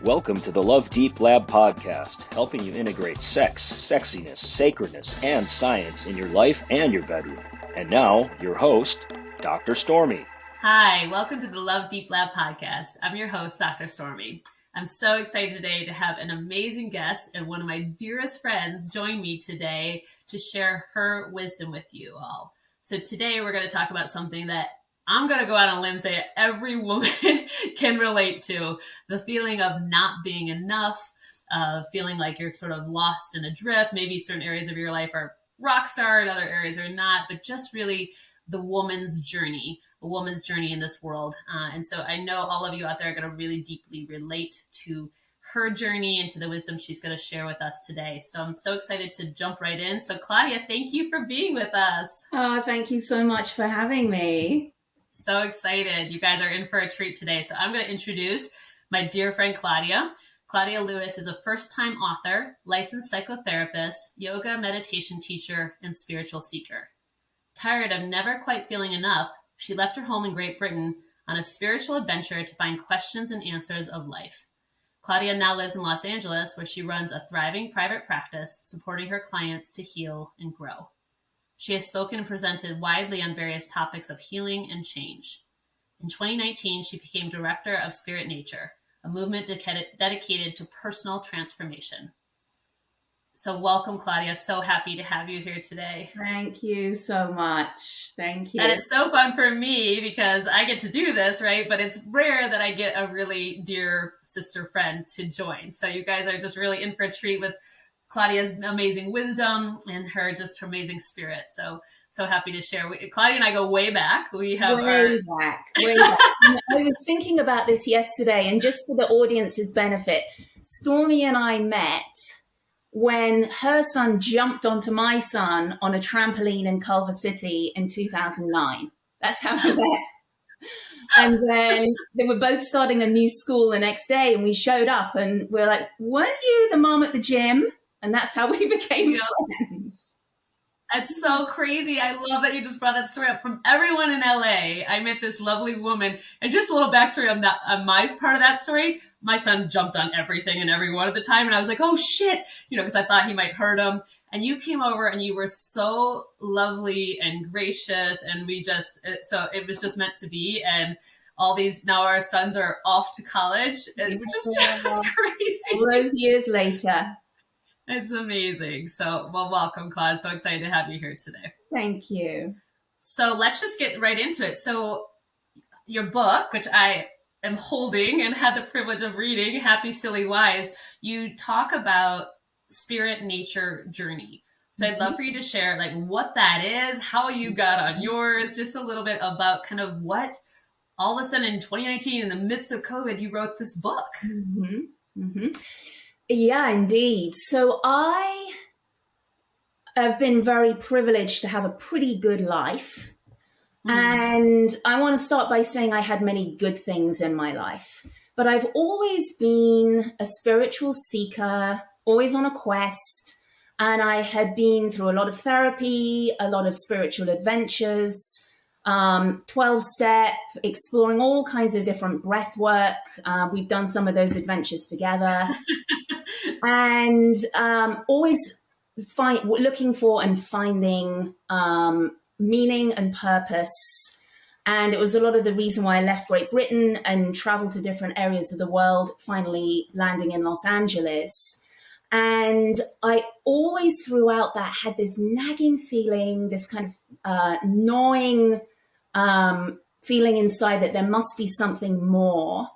Welcome to the Love Deep Lab podcast, helping you integrate sex, sexiness, sacredness, and science in your life and your bedroom. And now, your host, Dr. Stormy. Hi, welcome to the Love Deep Lab podcast. I'm your host, Dr. Stormy. I'm so excited today to have an amazing guest and one of my dearest friends join me today to share her wisdom with you all. So today we're going to talk about something that I'm going to go out on a limb and say every woman can relate to, the feeling of not being enough, feeling like you're sort of lost and adrift. Maybe certain areas of your life are rock star and other areas are not, but just really the woman's journey, a woman's journey in this world. And so I know all of you out there are going to really deeply relate to her journey and to the wisdom she's going to share with us today. So I'm so excited to jump right in. So Claudia, thank you for being with us. Oh, thank you so much for having me. So excited. You guys are in for a treat today. So I'm going to introduce my dear friend, Claudia. Claudia Lewis is a first-time author, licensed psychotherapist, yoga meditation teacher, and spiritual seeker. Tired of never quite feeling enough, she left her home in Great Britain on a spiritual adventure to find questions and answers of life. Claudia now lives in Los Angeles, where she runs a thriving private practice, supporting her clients to heal and grow. She has spoken and presented widely on various topics of healing and change. In 2019, she became director of Spirit Nature, a movement dedicated to personal transformation. So welcome, Claudia. So happy to have you here today. Thank you so much. Thank you. And it's so fun for me because I get to do this, right? But it's rare that I get a really dear sister friend to join. So you guys are just really in for a treat with Claudia's amazing wisdom and her amazing spirit. So happy to share. Claudia and I go way back. We have way back. I was thinking about this yesterday, and just for the audience's benefit, Stormy and I met when her son jumped onto my son on a trampoline in Culver City in 2009. That's how we met. And then they were both starting a new school the next day, and we showed up and we're like, weren't you the mom at the gym? And that's how we became friends. That's so crazy. I love that you just brought that story up. From everyone in LA, I met this lovely woman. And just a little backstory on that, on my part of that story. My son jumped on everything and everyone at the time. And I was like, oh shit, because I thought he might hurt him. And you came over and you were so lovely and gracious. And so it was just meant to be. And now our sons are off to college, and which is just crazy. All those years later. It's amazing. So, welcome, Claude. So excited to have you here today. Thank you. So let's just get right into it. So your book, which I am holding and had the privilege of reading, Happy, Silly, Wise, you talk about spirit nature journey. So I'd love for you to share what that is, how you got on yours, just a little bit about kind of what all of a sudden in 2019, in the midst of COVID, you wrote this book. Yeah, indeed. So I have been very privileged to have a pretty good life. And I want to start by saying I had many good things in my life. But I've always been a spiritual seeker, always on a quest. And I had been through a lot of therapy, a lot of spiritual adventures, 12-step, exploring all kinds of different breath work. We've done some of those adventures together. And always looking for and finding meaning and purpose. And it was a lot of the reason why I left Great Britain and traveled to different areas of the world, finally landing in Los Angeles. And I always throughout that had this nagging feeling, this kind of gnawing feeling inside that there must be something more.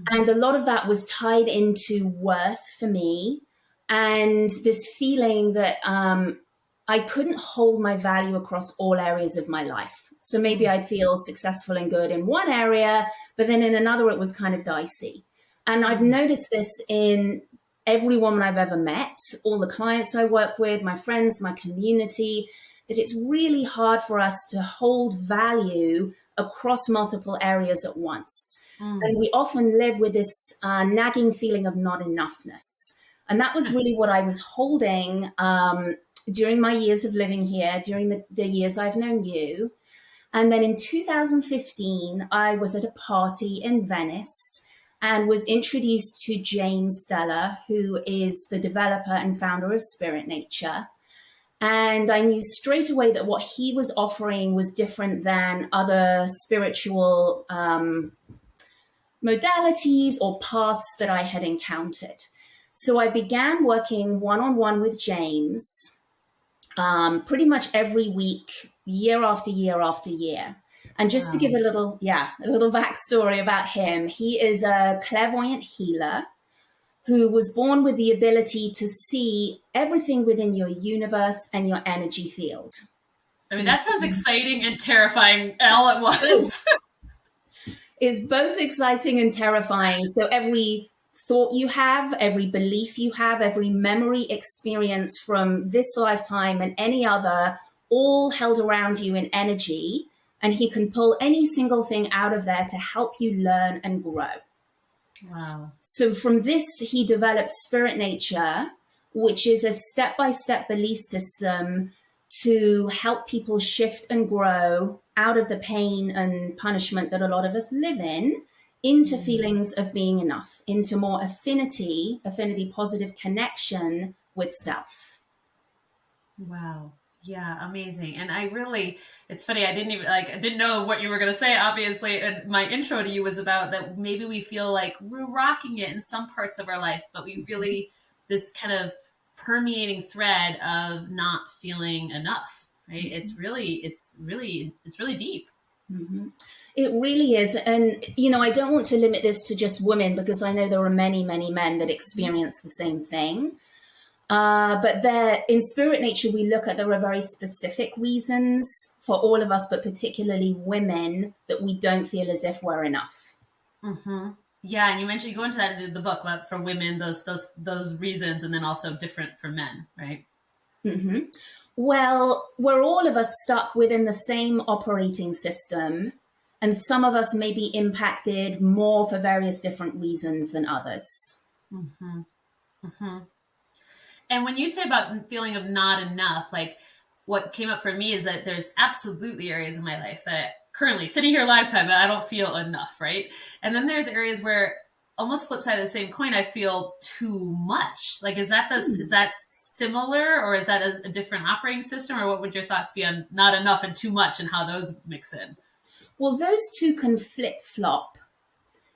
And a lot of that was tied into worth for me, and this feeling that I couldn't hold my value across all areas of my life. So maybe I'd feel successful and good in one area, but then in another it was kind of dicey. And I've noticed this in every woman I've ever met, all the clients I work with, my friends, my community, that it's really hard for us to hold value across multiple areas at once. And we often live with this nagging feeling of not enoughness. And that was really what I was holding during my years of living here, during the years I've known you. And then in 2015, I was at a party in Venice and was introduced to James Steller, who is the developer and founder of Spirit Nature. And I knew straight away that what he was offering was different than other spiritual modalities or paths that I had encountered. So I began working one-on-one with James pretty much every week, year after year after year. And just to give a little backstory about him, he is a clairvoyant healer who was born with the ability to see everything within your universe and your energy field. I mean, that sounds exciting and terrifying all at once. It's both exciting and terrifying. So every thought you have, every belief you have, every memory experience from this lifetime and any other, all held around you in energy. And he can pull any single thing out of there to help you learn and grow. Wow. So from this, he developed Spirit Nature, which is a step-by-step belief system to help people shift and grow out of the pain and punishment that a lot of us live in, into feelings of being enough, into more affinity, positive connection with self. Wow. Yeah, amazing. And it's funny, I didn't know what you were going to say, obviously. And my intro to you was about that maybe we feel like we're rocking it in some parts of our life, but we really, this kind of permeating thread of not feeling enough, right? It's really deep. Mm-hmm. It really is. And, I don't want to limit this to just women, because I know there are many, many men that experience the same thing. But in Spirit Nature, we look at there are very specific reasons for all of us, but particularly women, that we don't feel as if we're enough. Mm-hmm. Yeah, and you mentioned, you go into that in the book, about for women, those reasons, and then also different for men, right? Mm-hmm. Well, we're all of us stuck within the same operating system, and some of us may be impacted more for various different reasons than others. Mm-hmm. Mm-hmm. And when you say about feeling of not enough, like what came up for me is that there's absolutely areas in my life that currently sitting here lifetime, I don't feel enough, right? And then there's areas where, almost flip side of the same coin, I feel too much. Like, is that similar, or is that a different operating system, or what would your thoughts be on not enough and too much and how those mix in? Well, those two can flip-flop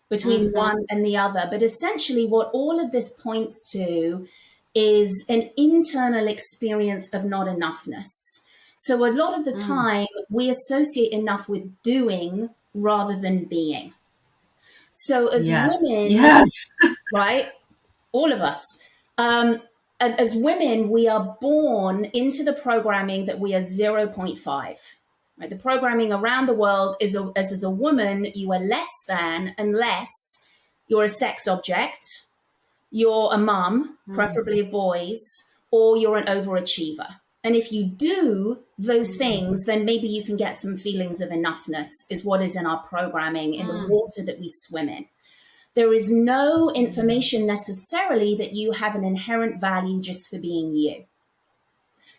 between one and the other. But essentially what all of this points to is an internal experience of not enoughness. So a lot of the time we associate enough with doing rather than being. So as women, right, all of us, as women, we are born into the programming that we are 0.5. Right? The programming around the world is as a woman, you are less than unless you're a sex object, you're a mum, preferably of boys, or you're an overachiever. And if you do those things, then maybe you can get some feelings of enoughness, is what is in our programming, in the water that we swim in. There is no information necessarily that you have an inherent value just for being you.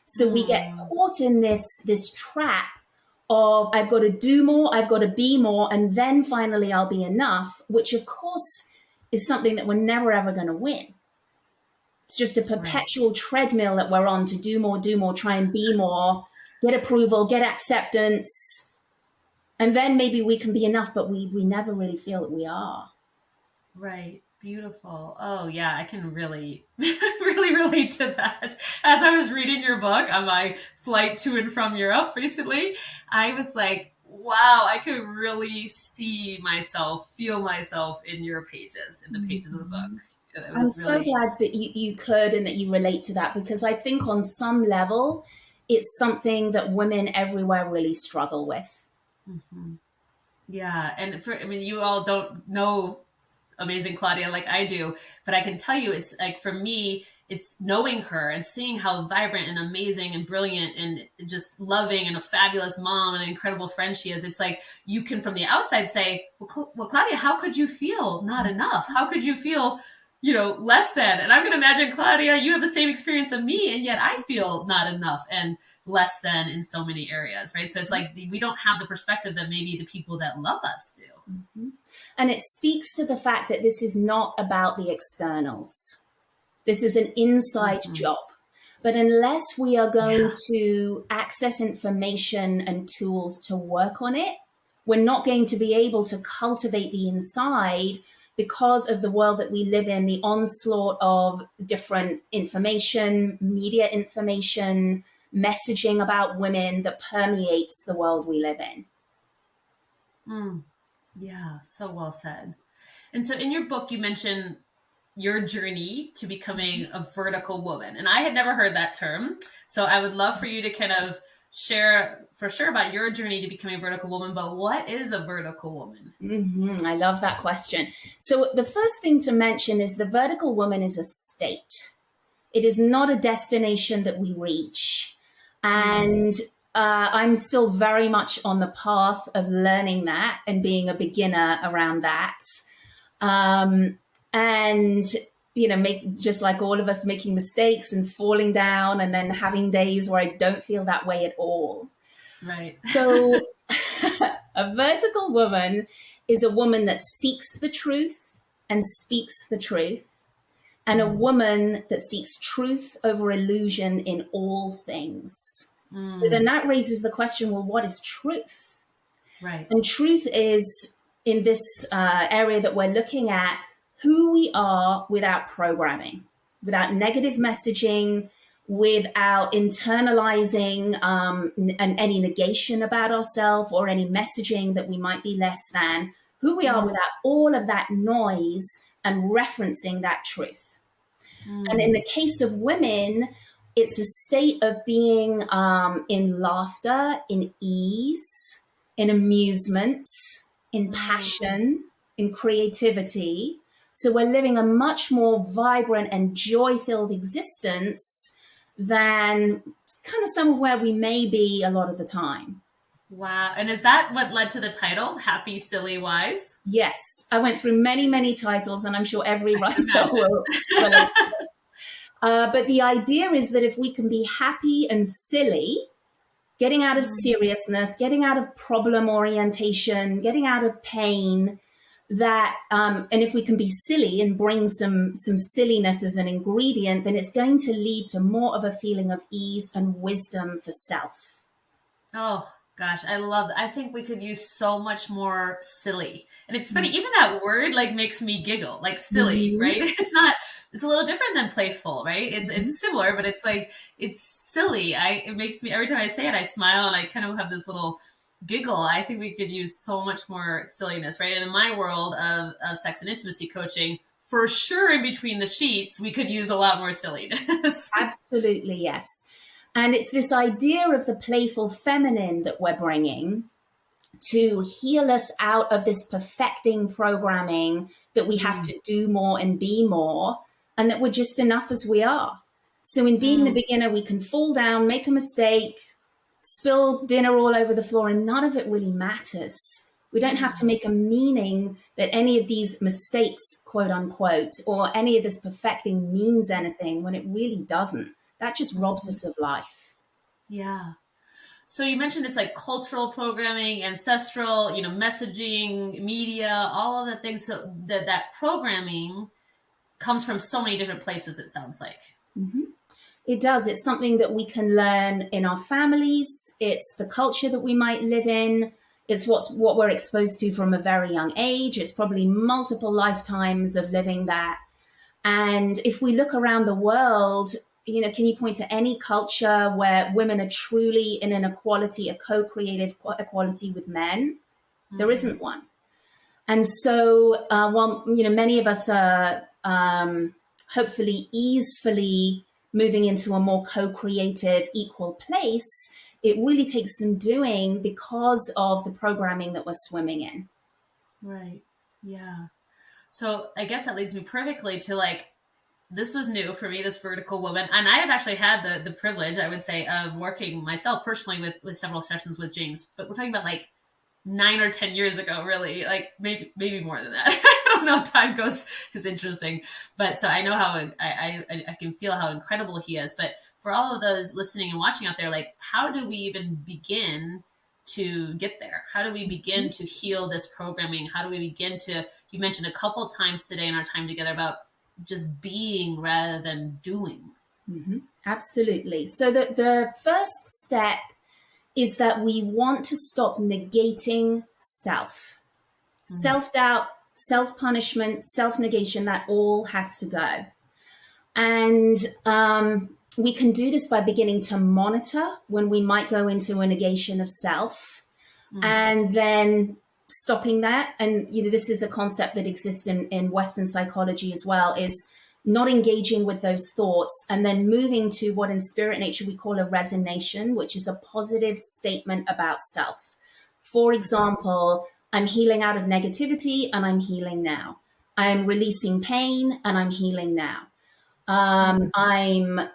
So we get caught in this trap of, I've got to do more, I've got to be more, and then finally I'll be enough, which of course is something that we're never ever going to win. It's just a perpetual treadmill that we're on to do more, try and be more, get approval, get acceptance. And then maybe we can be enough, but we never really feel that we are. Right. Beautiful. Oh yeah, I can really relate to that. As I was reading your book on my flight to and from Europe recently, I was like, wow, I could really see myself, feel myself in your pages, in the pages of the book. I'm so glad that you could and that you relate to that, because I think on some level, it's something that women everywhere really struggle with. Mm-hmm. Yeah. And you all don't know amazing Claudia like I do, but I can tell you, it's like, for me, it's knowing her and seeing how vibrant and amazing and brilliant and just loving and a fabulous mom and an incredible friend she is. It's like, you can from the outside say, well, Claudia, how could you feel not enough? How could you feel, less than? And I'm going to imagine, Claudia, you have the same experience of me, and yet I feel not enough and less than in so many areas, right? So it's like, we don't have the perspective that maybe the people that love us do. Mm-hmm. And it speaks to the fact that this is not about the externals. This is an inside job. But unless we are going to access information and tools to work on it, we're not going to be able to cultivate the inside because of the world that we live in, the onslaught of different information, media information, messaging about women that permeates the world we live in. Yeah, so well said. And so in your book, you mentioned your journey to becoming a vertical woman. And I had never heard that term. So I would love for you to kind of share for sure about your journey to becoming a vertical woman. But what is a vertical woman? I love that question. So the first thing to mention is the vertical woman is a state. It is not a destination that we reach. And I'm still very much on the path of learning that and being a beginner around that. And, you know, just like all of us, making mistakes and falling down and then having days where I don't feel that way at all. Right. So a vertical woman is a woman that seeks the truth and speaks the truth, and a woman that seeks truth over illusion in all things. So then that raises the question, well, what is truth? Right. And truth is, in this area that we're looking at, who we are without programming, without negative messaging, without internalizing any negation about ourselves or any messaging that we might be less than, who we are without all of that noise and referencing that truth. And in the case of women, it's a state of being in laughter, in ease, in amusement, in passion, in creativity. So we're living a much more vibrant and joy-filled existence than kind of somewhere we may be a lot of the time. Wow. And is that what led to the title, Happy, Silly, Wise? Yes. I went through many, many titles, and I'm sure every writer will relate to it. But the idea is that if we can be happy and silly, getting out of seriousness, getting out of problem orientation, getting out of pain, that and if we can be silly and bring some silliness as an ingredient, then it's going to lead to more of a feeling of ease and wisdom for self. Oh gosh, I love that. I think we could use so much more silly. And it's funny, even that word like makes me giggle, like silly, right? It's a little different than playful, right? It's similar, but it's like, it's silly. It makes me, every time I say it, I smile and I kind of have this little giggle. I think we could use so much more silliness, right? And in my world of sex and intimacy coaching, for sure, in between the sheets, we could use a lot more silliness. Absolutely, yes. And it's this idea of the playful feminine that we're bringing to heal us out of this perfecting programming that we have to do more and be more, and that we're just enough as we are. So in being the beginner, we can fall down, make a mistake, spill dinner all over the floor, and none of it really matters. We don't have to make a meaning that any of these mistakes, quote unquote, or any of this perfecting means anything when it really doesn't. That just robs us of life. Yeah. So you mentioned it's like cultural programming, ancestral, messaging, media, all of the things. So that programming comes from so many different places, it sounds like. It does. It's something that we can learn in our families. It's the culture that we might live in. It's what we're exposed to from a very young age. It's probably multiple lifetimes of living that. And if we look around the world, can you point to any culture where women are truly in an equality, a co-creative equality with men? There isn't one. And so while, many of us are hopefully easefully moving into a more co-creative, equal place, it really takes some doing because of the programming that we're swimming in. Right. Yeah. So I guess that leads me perfectly to this was new for me, this vertical woman. And I have actually had the privilege, I would say, of working myself personally with several sessions with James, but we're talking about 9 or 10 years ago, really, maybe more than that. I don't know. Time goes is interesting, but so I know how I can feel how incredible he is. But for all of those listening and watching out there, how do we even begin to get there? How do we begin to heal this programming? How do we begin to, you mentioned a couple times today in our time together about just being rather than doing. Mm-hmm. Absolutely. So the first step is that we want to stop negating self. Self-doubt, self-punishment, self-negation, that all has to go. And we can do this by beginning to monitor when we might go into a negation of self, and then stopping that. And, this is a concept that exists in Western psychology as well, is not engaging with those thoughts and then moving to what in spirit nature we call a resignation, which is a positive statement about self. For example, I'm healing out of negativity and I'm healing now. I'm releasing pain and I'm healing now. I'm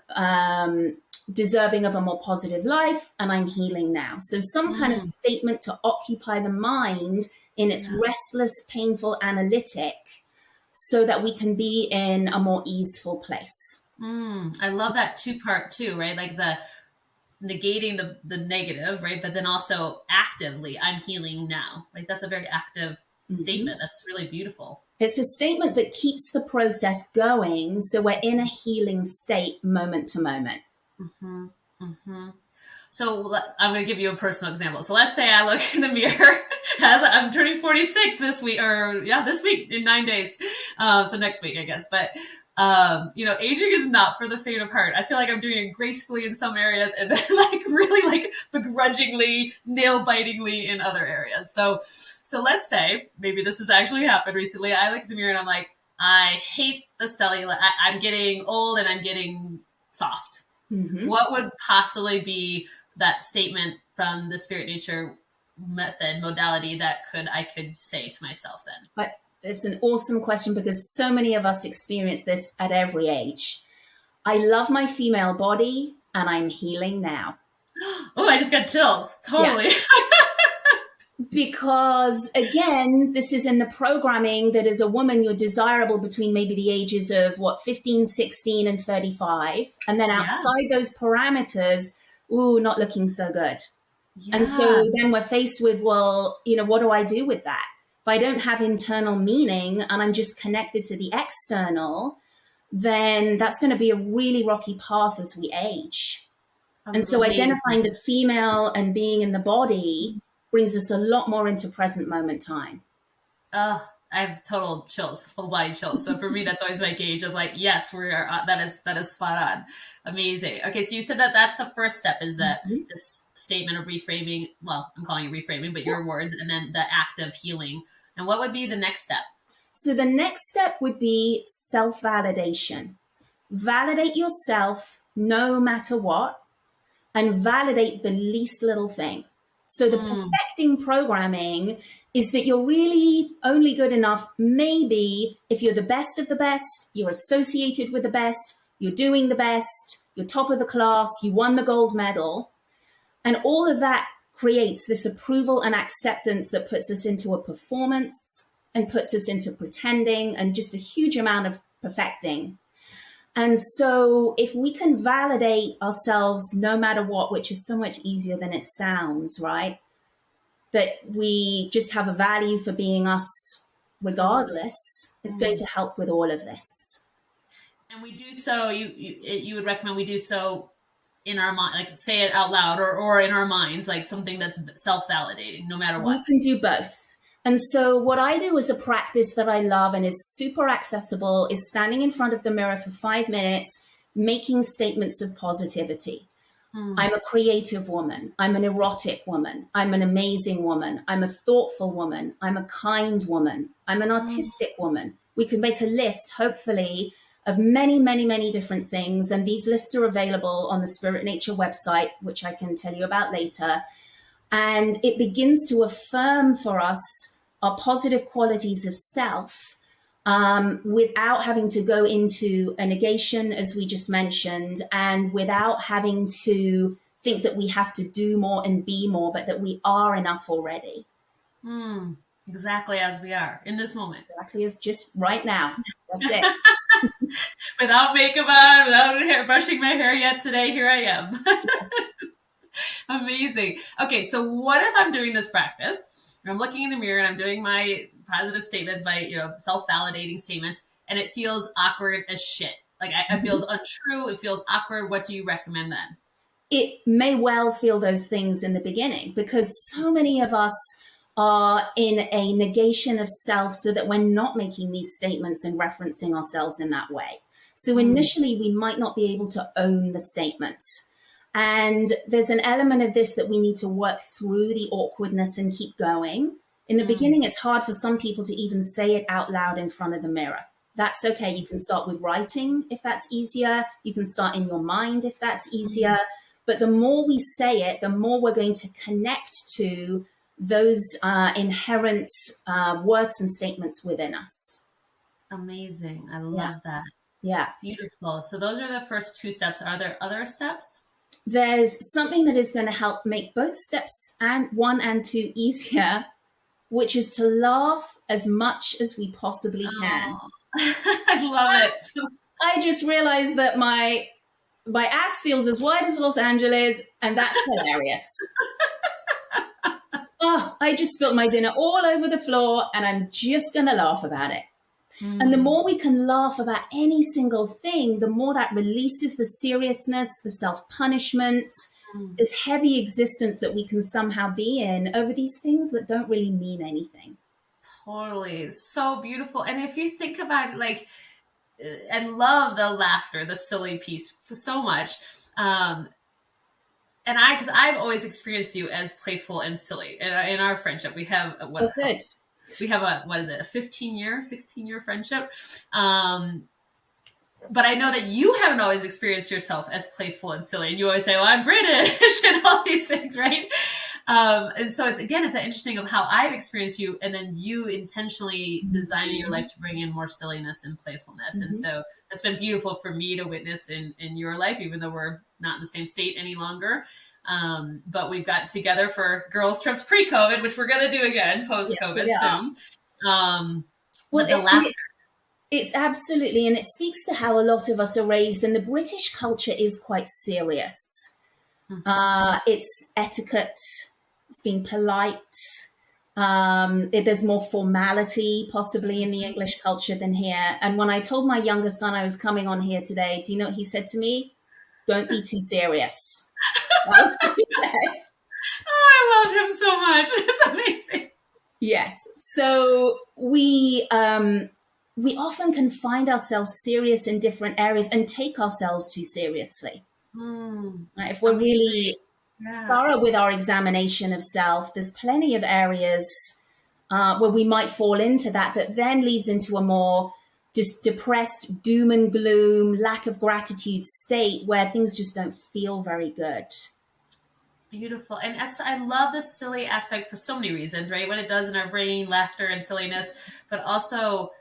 deserving of a more positive life and I'm healing now. So some kind of statement to occupy the mind in its restless, painful analytic, so that we can be in a more easeful place. I love that two-part too, right? Like the negating the negative, right? But then also actively, I'm healing now. Like that's a very active statement. That's really beautiful. It's a statement that keeps the process going, so we're in a healing state moment to moment. So I'm going to give you a personal example. So let's say I look in the mirror as I'm turning 46 this week, this week in 9 days. So next week, I guess. But, aging is not for the faint of heart. I feel like I'm doing it gracefully in some areas and then really begrudgingly, nail bitingly in other areas. So let's say maybe this has actually happened recently. I look in the mirror and I'm like, I hate the cellulite. I'm getting old and I'm getting soft. What would possibly be that statement from the spirit nature modality that I could say to myself then? But it's an awesome question, because so many of us experience this at every age. I love my female body and I'm healing now. Oh, I just got chills. Totally. Yeah. Because again, this is in the programming that as a woman, you're desirable between maybe the ages of 15, 16 and 35. And then outside those parameters, not looking so good. Yes. And so then we're faced with, what do I do with that? If I don't have internal meaning and I'm just connected to the external, then that's going to be a really rocky path as we age. And so identifying the female and being in the body brings us a lot more into present moment time. I have total chills, full body chills. So for me, that's always my gauge of yes, we are. That is spot on. Amazing. Okay, so you said that's the first step, is that this statement of reframing. Well, I'm calling it reframing, but your words, and then the act of healing. And what would be the next step? So the next step would be self-validation. Validate yourself no matter what, and validate the least little thing. So the perfecting programming is that you're really only good enough maybe if you're the best of the best, you're associated with the best, you're doing the best, you're top of the class, you won the gold medal. And all of that creates this approval and acceptance that puts us into a performance and puts us into pretending and just a huge amount of perfecting. And so if we can validate ourselves no matter what, which is so much easier than it sounds, right? That we just have a value for being us regardless, it's going to help with all of this. And we do so, you would recommend we do so in our mind, say it out loud or in our minds, something that's self-validating no matter what. We can do both. And so what I do as a practice that I love and is super accessible is standing in front of the mirror for 5 minutes, making statements of positivity. I'm a creative woman. I'm an erotic woman. I'm an amazing woman. I'm a thoughtful woman. I'm a kind woman. I'm an artistic woman. We can make a list, hopefully, of many, many, many different things. And these lists are available on the Spirit Nature website, which I can tell you about later. And it begins to affirm for us our positive qualities of self without having to go into a negation, as we just mentioned, and without having to think that we have to do more and be more, but that we are enough already. Exactly as we are in this moment. Exactly as just right now. That's it. Without makeup on, without brushing my hair yet today, here I am. Amazing. Okay, so what if I'm doing this practice? I'm looking in the mirror and I'm doing my positive statements, my self-validating statements, and it feels awkward as shit. Like it feels untrue. It feels awkward. What do you recommend then? It may well feel those things in the beginning because so many of us are in a negation of self so that we're not making these statements and referencing ourselves in that way. So initially, we might not be able to own the statement. And there's an element of this that we need to work through the awkwardness and keep going. In the beginning, it's hard for some people to even say it out loud in front of the mirror. That's okay. You can start with writing if that's easier. You can start in your mind if that's easier. But the more we say it, the more we're going to connect to those inherent words and statements within us. Amazing. I love that. Yeah. Beautiful. So those are the first 2 steps. Are there other steps? There's something that is going to help make both steps 1 and 2 easier, which is to laugh as much as we possibly can. I love it. I just realized that my ass feels as wide as Los Angeles, and that's hilarious. I just spilled my dinner all over the floor, and I'm just going to laugh about it. And the more we can laugh about any single thing, the more that releases the seriousness, the self-punishment, this heavy existence that we can somehow be in over these things that don't really mean anything. Totally. So beautiful. And if you think about and love the laughter, the silly piece for so much. Because I've always experienced you as playful and silly in our friendship. We have we have a 16-year friendship. But I know that you haven't always experienced yourself as playful and silly. And you always say, well, I'm British and all these things, right? And so it's interesting of how I've experienced you and then you intentionally designing your life to bring in more silliness and playfulness. And so that's been beautiful for me to witness in your life, even though we're not in the same state any longer. But we've got together for girls trips pre-COVID, which we're going to do again post-COVID soon. It's absolutely, and it speaks to how a lot of us are raised, and the British culture is quite serious. It's etiquette, it's being polite. There's more formality possibly in the English culture than here. And when I told my younger son I was coming on here today, do you know what he said to me? Don't be too serious. Oh, I love him so much. It's amazing. Yes. So we often can find ourselves serious in different areas and take ourselves too seriously. Right? If we're really thorough with our examination of self, there's plenty of areas where we might fall into that then leads into a more just depressed, doom and gloom, lack of gratitude state where things just don't feel very good. Beautiful. And I love the silly aspect for so many reasons, right? What it does in our brain, laughter and silliness, but also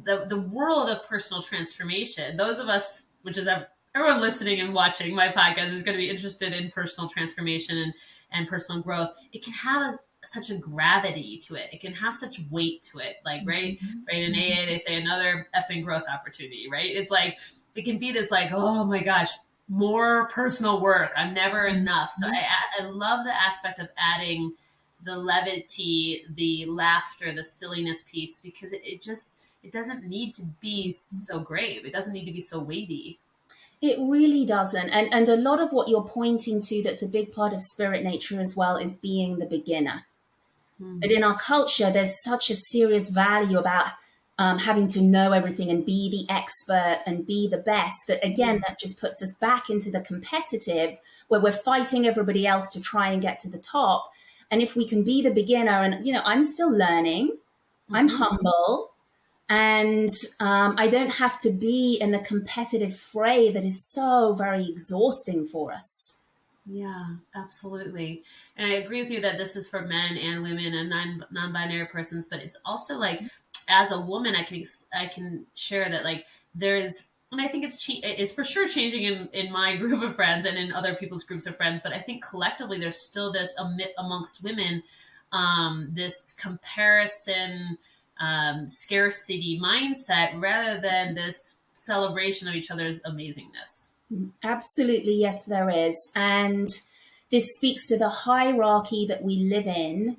the world of personal transformation. Those of us, which is everyone listening and watching my podcast is going to be interested in personal transformation and personal growth. It can have such a gravity to it. It can have such weight to it. Like, right? In AA, they say another effing growth opportunity, right? It's like, it can be this like, oh my gosh, more personal work. I'm never enough. So I love the aspect of adding the levity, the laughter, the silliness piece, because it doesn't need to be so grave. It doesn't need to be so weighty. It really doesn't. And a lot of what you're pointing to that's a big part of spirit nature as well is being the beginner. But in our culture, there's such a serious value about having to know everything and be the expert and be the best that, again, that just puts us back into the competitive where we're fighting everybody else to try and get to the top. And if we can be the beginner and, I'm still learning, I'm humble, and I don't have to be in the competitive fray that is so very exhausting for us. Yeah, absolutely. And I agree with you that this is for men and women and non-binary persons, but it's also like, as a woman, I can share that like there's, and I think it's for sure changing in my group of friends and in other people's groups of friends, but I think collectively there's still this amongst women, this comparison, scarcity mindset rather than this celebration of each other's amazingness. Absolutely. Yes, there is. And, this speaks to the hierarchy that we live in.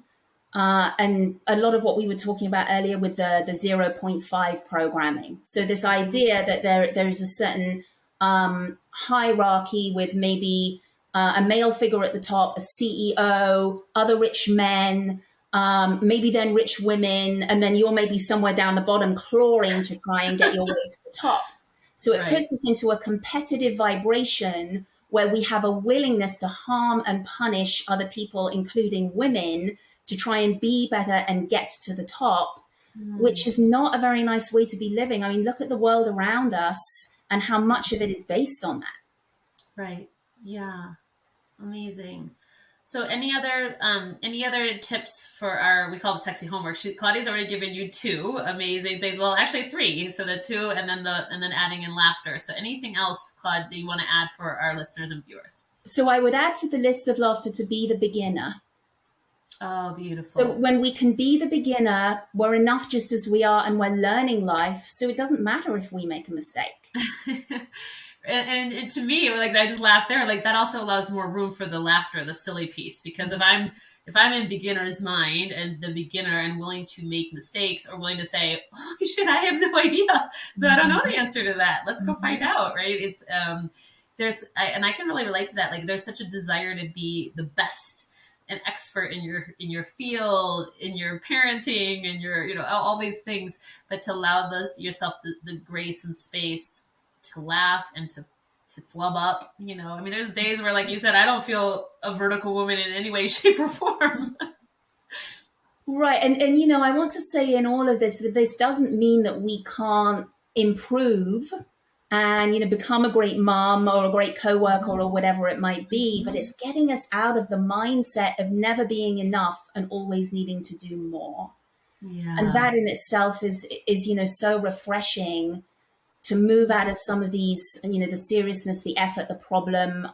And a lot of what we were talking about earlier with the 0.5 programming. So this idea that there is a certain hierarchy with maybe a male figure at the top, a CEO, other rich men, maybe then rich women, and then you're maybe somewhere down the bottom clawing to try and get your way to the top. So it puts us into a competitive vibration where we have a willingness to harm and punish other people, including women, to try and be better and get to the top, which is not a very nice way to be living. I mean, look at the world around us and how much of it is based on that. Right. Yeah. Amazing. So any other tips for our, we call them sexy homework. Claudia's already given you 2 amazing things. Well, actually 3. So the 2 and then adding in laughter. So anything else, Claude, that you want to add for our listeners and viewers? So I would add to the list of laughter to be the beginner. Oh, beautiful. So when we can be the beginner, we're enough just as we are and we're learning life. So it doesn't matter if we make a mistake. and to me, like, I just laughed there. Like, that also allows more room for the laughter, the silly piece. Because if I'm in beginner's mind and the beginner and willing to make mistakes or willing to say, oh shit, I have no idea, but I don't know the answer to that. Let's go find out. Right. It's, and I can really relate to that. Like, there's such a desire to be the best, an expert in your field, in your parenting, and your, all these things, but to allow yourself the grace and space to laugh and to flub up. I mean, there's days where, like you said, I don't feel a vertical woman in any way, shape, or form. Right. And I want to say in all of this that this doesn't mean that we can't improve and, become a great mom or a great coworker or whatever it might be, but it's getting us out of the mindset of never being enough and always needing to do more. Yeah. And that in itself is so refreshing to move out of some of these, the seriousness, the effort, the problem,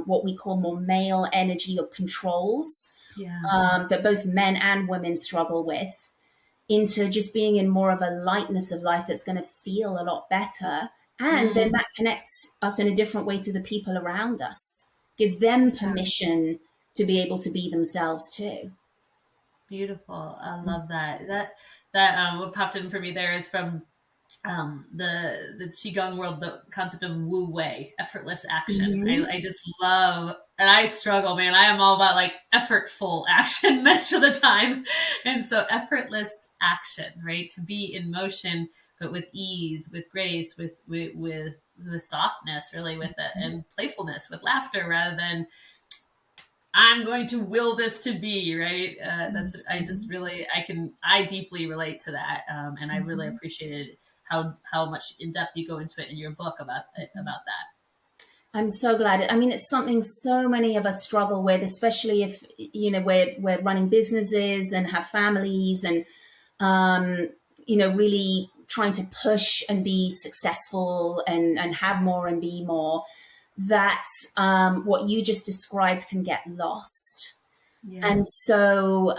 what we call more male energy or controls, that both men and women struggle with, into just being in more of a lightness of life that's going to feel a lot better. And then that connects us in a different way to the people around us, gives them permission to be able to be themselves too. Beautiful. I love that. That what popped in for me there is from the Qigong world, the concept of Wu Wei, effortless action. I just love, and I struggle, man. I am all about like effortful action much of the time. And so effortless action, right? To be in motion, but with ease, with grace, with softness, really, with it, and playfulness, with laughter, rather than I'm going to will this to be, right? I deeply relate to that. And I really appreciated how much in depth you go into it in your book about that. I'm so glad. I mean, it's something so many of us struggle with, especially if, we're running businesses and have families and, really trying to push and be successful and have more and be more, that what you just described can get lost. Yeah. And so,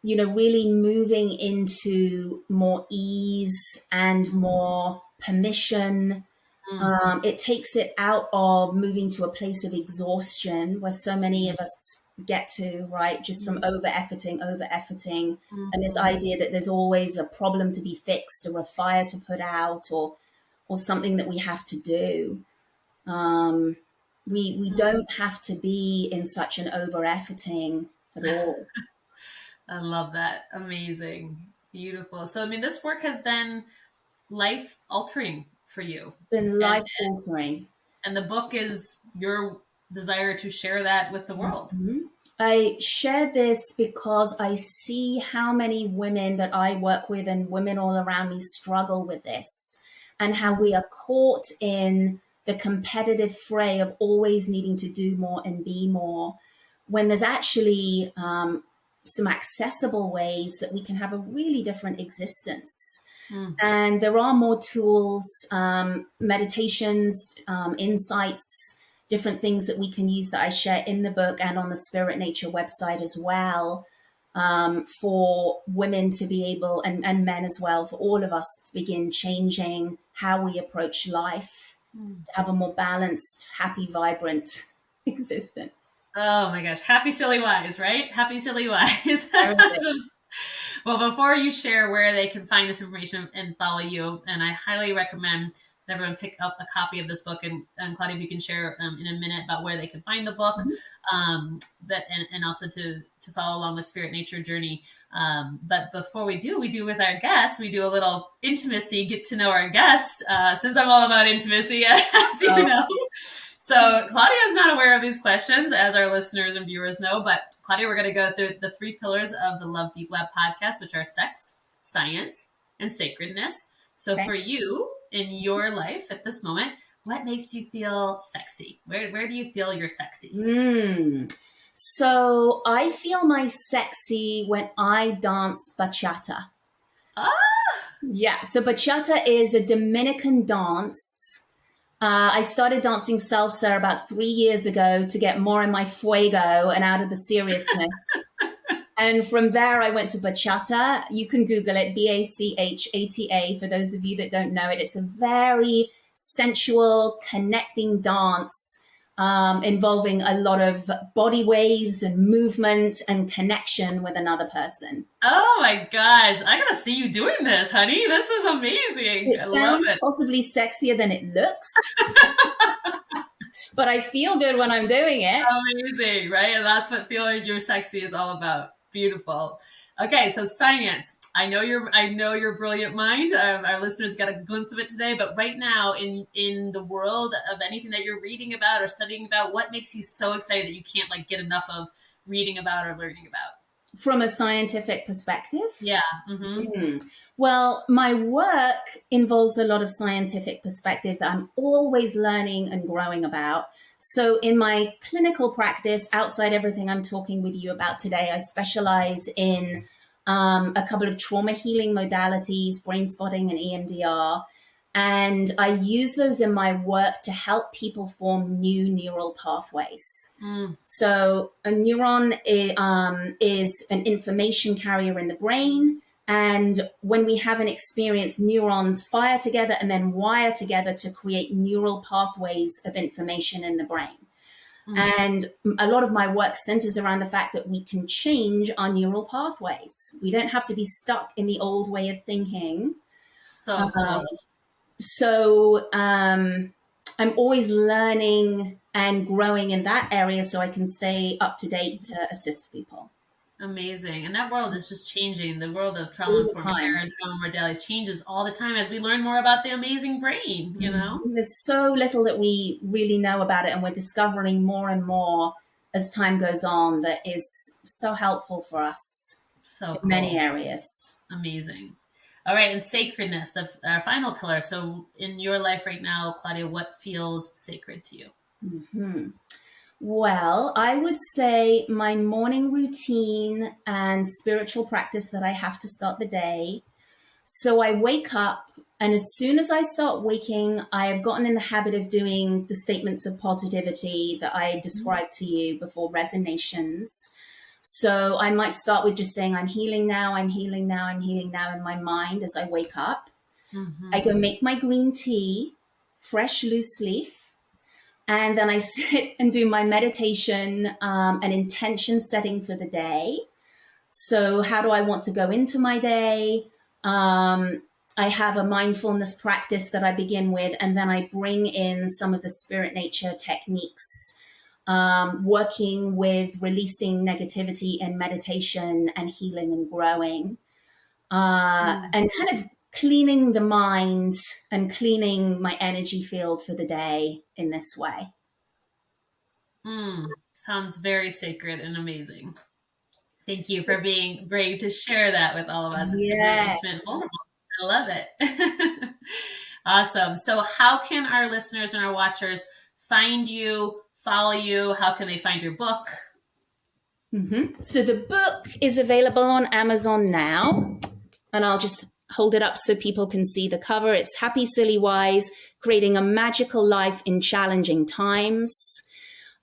really moving into more ease and more permission, it takes it out of moving to a place of exhaustion where so many of us get to, right? Just from over-efforting. And this idea that there's always a problem to be fixed or a fire to put out or something that we have to do. We don't have to be in such an over-efforting at all. I love that. Amazing. Beautiful. So, I mean, this work has been life-altering for you. It's been life-altering. And the book is your desire to share that with the world. I share this because I see how many women that I work with and women all around me struggle with this, and how we are caught in the competitive fray of always needing to do more and be more, when there's actually some accessible ways that we can have a really different existence. And there are more tools, meditations, insights, different things that we can use that I share in the book and on the Spirit Nature website as well, for women to be able, and men as well, for all of us to begin changing how we approach life, to have a more balanced, happy, vibrant existence. Oh my gosh. Happy Silly Wise, right? Happy Silly Wise. Well, before you share where they can find this information and follow you, and I highly recommend that everyone pick up a copy of this book. And Claudia, if you can share in a minute about where they can find the book, and also to follow along the Spirit Nature journey. But before we do with our guests, we do a little intimacy, get to know our guest, since I'm all about intimacy, as you know. So Claudia is not aware of these questions, as our listeners and viewers know, but Claudia, we're going to go through the 3 pillars of the Love Deep Lab podcast, which are sex, science, and sacredness. So for you, in your life at this moment, what makes you feel sexy? Where do you feel you're sexy? So I feel my sexy when I dance bachata. Yeah, so bachata is a Dominican dance. I started dancing salsa about 3 years ago to get more in my fuego and out of the seriousness. And from there, I went to bachata. You can Google it, Bachata, for those of you that don't know it. It's a very sensual, connecting dance involving a lot of body waves and movement and connection with another person. Oh my gosh. I gotta see you doing this, honey. This is amazing. It sounds possibly sexier than it looks. But I feel good when I'm doing it. Amazing, right? And that's what feeling you're sexy is all about. Beautiful. Okay, so science. I know your brilliant mind. Our listeners got a glimpse of it today. But right now, in the world of anything that you're reading about or studying about, what makes you so excited that you can't get enough of reading about or learning about? From a scientific perspective? Yeah. Well, my work involves a lot of scientific perspective that I'm always learning and growing about. So in my clinical practice, outside everything I'm talking with you about today, I specialize in a couple of trauma healing modalities, brain spotting and EMDR. And I use those in my work to help people form new neural pathways. So a neuron is an information carrier in the brain. And when we have an experience, neurons fire together and then wire together to create neural pathways of information in the brain. And a lot of my work centers around the fact that we can change our neural pathways. We don't have to be stuck in the old way of thinking. So cool. So I'm always learning and growing in that area so I can stay up to date to assist people. Amazing. And that world is just changing. The world of trauma-informed care and trauma modalities changes all the time as we learn more about the amazing brain, you know? There's so little that we really know about it, and we're discovering more and more as time goes on that is so helpful for us in many areas. Amazing. All right. And sacredness, our final pillar. So in your life right now, Claudia, what feels sacred to you? Well, I would say my morning routine and spiritual practice that I have to start the day. So I wake up, and as soon as I start waking, I have gotten in the habit of doing the statements of positivity that I described to you before, resonations. So I might start with just saying, I'm healing now, I'm healing now, I'm healing now in my mind as I wake up. I go make my green tea, fresh loose leaf. And then I sit and do my meditation and intention setting for the day. So how do I want to go into my day? I have a mindfulness practice that I begin with, and then I bring in some of the spirit nature techniques, working with releasing negativity in meditation and healing and growing, and kind of cleaning the mind and cleaning my energy field for the day in this way. Sounds very sacred and amazing. Thank you for being brave to share that with all of us. It's super intimate and vulnerable. I love it. Awesome. So how can our listeners and our watchers find you, follow you? How can they find your book? So the book is available on Amazon now, and I'll just hold it up so people can see the cover. It's Happy Silly Wise, Creating a Magical Life in Challenging Times.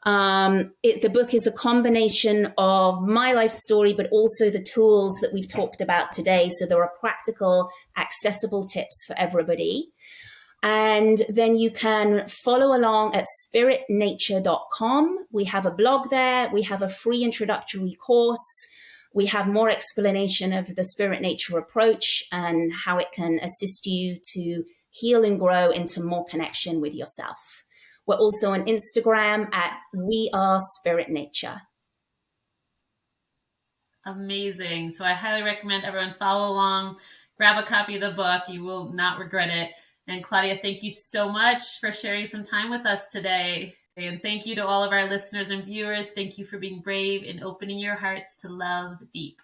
The book is a combination of my life story, but also the tools that we've talked about today. So there are practical, accessible tips for everybody. And then you can follow along at spiritnature.com. We have a blog there. We have a free introductory course. We have more explanation of the Spirit Nature approach and how it can assist you to heal and grow into more connection with yourself. We're also on Instagram at We Are Spirit Nature. Amazing. So I highly recommend everyone follow along, grab a copy of the book. You will not regret it. And Claudia, thank you so much for sharing some time with us today. And thank you to all of our listeners and viewers. Thank you for being brave and opening your hearts to love deep.